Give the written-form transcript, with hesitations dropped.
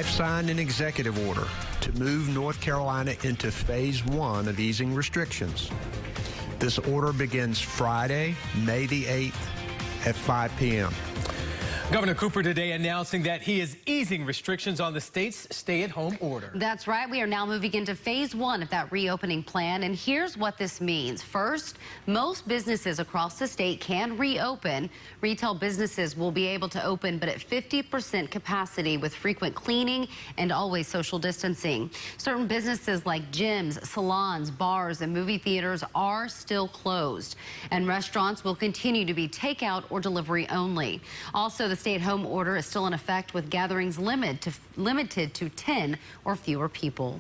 I've signed an executive order to move North Carolina into phase 1 of easing restrictions. This order begins Friday, May the 8th at 5 p.m. Governor Cooper today announcing that he is easing restrictions on the state's stay-at-home order. That's right. We are now moving into phase 1 of that reopening plan. And here's what this means. First, most businesses across the state can reopen. Retail businesses will be able to open, but at 50% capacity with frequent cleaning and always social distancing. Certain businesses like gyms, salons, bars, and movie theaters are still closed. And restaurants will continue to be takeout or delivery only. Also, the stay-at-home order is still in effect with gatherings limited to 10 or fewer people.